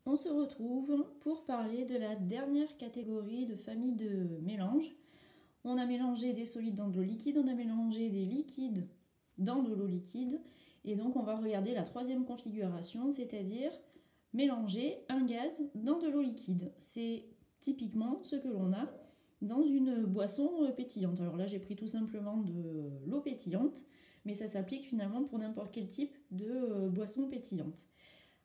On se retrouve pour parler de la dernière catégorie de famille de mélange. On a mélangé des solides dans de l'eau liquide, on a mélangé des liquides dans de l'eau liquide, et donc on va regarder la troisième configuration, c'est-à-dire mélanger un gaz dans de l'eau liquide. C'est typiquement ce que l'on a dans une boisson pétillante. Alors là j'ai pris tout simplement de l'eau pétillante, mais ça s'applique finalement pour n'importe quel type de boisson pétillante.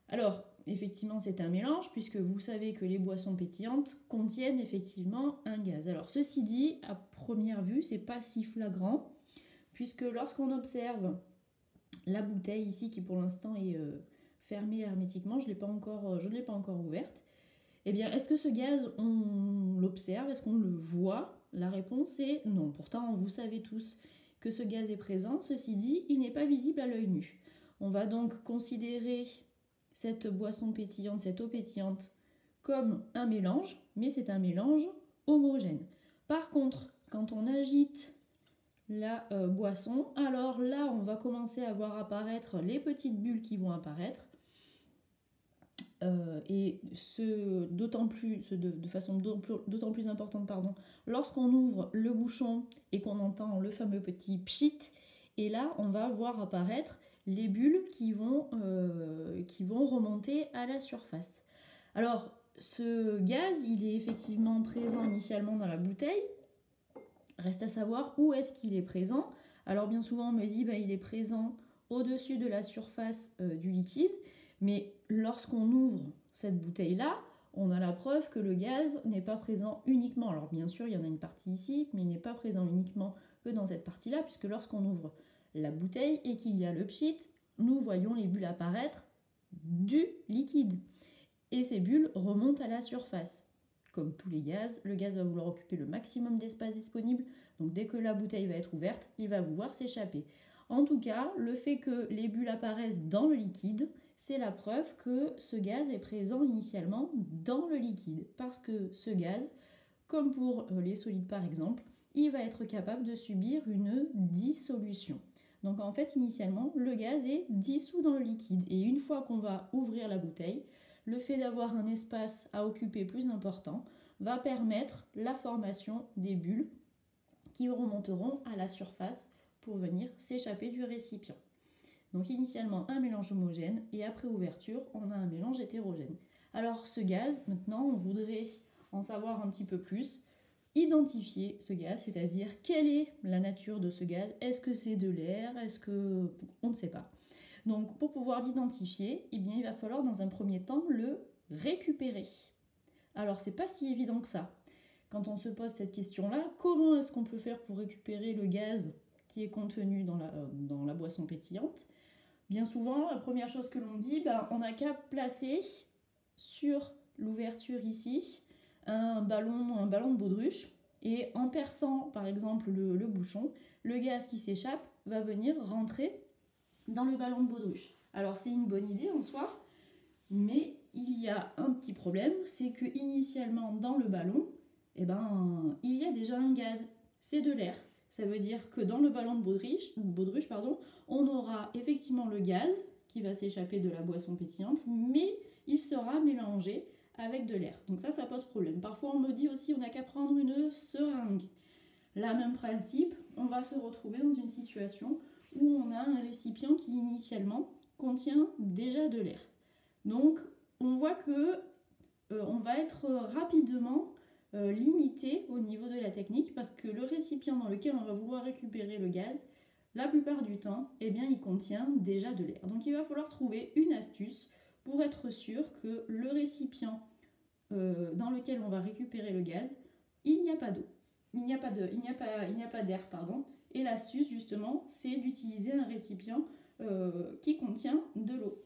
Alors, effectivement, c'est un mélange, puisque vous savez que les boissons pétillantes contiennent effectivement un gaz. Alors, ceci dit, à première vue, c'est pas si flagrant, puisque lorsqu'on observe la bouteille ici, qui pour l'instant est fermée hermétiquement, je ne l'ai pas encore ouverte, eh bien, est-ce que ce gaz, on l'observe, est-ce qu'on le voit? La réponse est non. Pourtant, vous savez tous que ce gaz est présent. Ceci dit, il n'est pas visible à l'œil nu. On va donc considérer cette boisson pétillante, cette eau pétillante, comme un mélange, mais c'est un mélange homogène. Par contre, quand on agite la boisson, alors là, on va commencer à voir apparaître les petites bulles qui vont apparaître. Et de façon d'autant plus importante, lorsqu'on ouvre le bouchon et qu'on entend le fameux petit pchit, et là on va voir apparaître les bulles qui vont remonter à la surface. Alors ce gaz, il est effectivement présent initialement dans la bouteille, reste à savoir où est-ce qu'il est présent. Alors bien souvent on me dit il est présent au-dessus de la surface du liquide, mais lorsqu'on ouvre cette bouteille-là, on a la preuve que le gaz n'est pas présent uniquement. Alors bien sûr, il y en a une partie ici, mais il n'est pas présent uniquement que dans cette partie-là, puisque lorsqu'on ouvre la bouteille et qu'il y a le pchit, nous voyons les bulles apparaître du liquide. Et ces bulles remontent à la surface. Comme tous les gaz, le gaz va vouloir occuper le maximum d'espace disponible, donc dès que la bouteille va être ouverte, il va vouloir s'échapper. En tout cas, le fait que les bulles apparaissent dans le liquide, c'est la preuve que ce gaz est présent initialement dans le liquide. Parce que ce gaz, comme pour les solides par exemple, il va être capable de subir une dissolution. Donc en fait, initialement, le gaz est dissous dans le liquide. Et une fois qu'on va ouvrir la bouteille, le fait d'avoir un espace à occuper plus important va permettre la formation des bulles qui remonteront à la surface pour venir s'échapper du récipient. Donc initialement un mélange homogène et après ouverture on a un mélange hétérogène. Alors ce gaz, maintenant on voudrait en savoir un petit peu plus, identifier ce gaz, c'est-à-dire quelle est la nature de ce gaz, est-ce que c'est de l'air, est-ce que... on ne sait pas. Donc pour pouvoir l'identifier, eh bien, il va falloir dans un premier temps le récupérer. Alors c'est pas si évident que ça. Quand on se pose cette question-là, comment est-ce qu'on peut faire pour récupérer le gaz qui est contenu dans la boisson pétillante? Bien souvent, la première chose que l'on dit, on n'a qu'à placer sur l'ouverture ici un ballon de baudruche, et en perçant par exemple le bouchon, le gaz qui s'échappe va venir rentrer dans le ballon de baudruche. Alors c'est une bonne idée en soi, mais il y a un petit problème, c'est que initialement dans le ballon, il y a déjà un gaz, c'est de l'air. Ça veut dire que dans le ballon de baudruche, on aura effectivement le gaz qui va s'échapper de la boisson pétillante, mais il sera mélangé avec de l'air. Donc ça pose problème. Parfois on me dit aussi on n'a qu'à prendre une seringue. Là, même principe, on va se retrouver dans une situation où on a un récipient qui initialement contient déjà de l'air. Donc on voit que on va être rapidement limité au niveau de la technique, parce que le récipient dans lequel on va vouloir récupérer le gaz, la plupart du temps, il contient déjà de l'air. Donc il va falloir trouver une astuce pour être sûr que le récipient dans lequel on va récupérer le gaz, il n'y a pas d'eau. Il n'y a pas d'air, Et l'astuce, justement, c'est d'utiliser un récipient qui contient de l'eau.